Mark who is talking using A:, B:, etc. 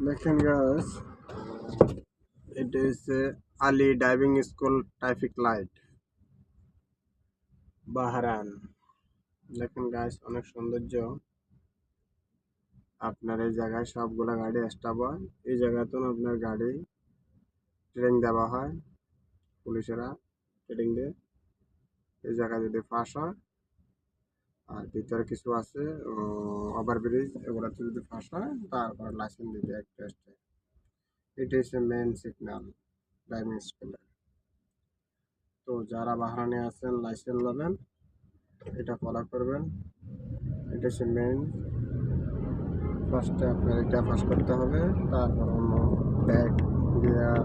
A: দেখেন গাছ, এটা হচ্ছে Ali driving school traffic light বাহরান। দেখেন গাছ, অনেক সৌন্দর্য। আপনার এই জায়গায় সবগুলা গাড়ি স্টপ হয়। এই জায়গাতেও আপনার গাড়ি ট্রেনিং দেওয়া হয়, পুলিশেরা ট্রেনিং দেয়। এই জায়গায় যদি ফাঁস হয়, আর ভিতরে কিছু আছে ওভারব্রিজ, এগুলোতে যদি ফাঁস হয় তারপর লাইসেন্স দিতে এক টেস্টে। এটা হচ্ছে মেন সিগন্যাল ড্রাইভিং স্কুলের। তো যারা বাহরানে আছেন লাইসেন্স নেবেন, এটা ফলো করবেন। এটা হচ্ছে মেন। ফার্স্টে আপনার এটা পাস করতে হবে, তারপর অন্য ব্যাগ গিয়ার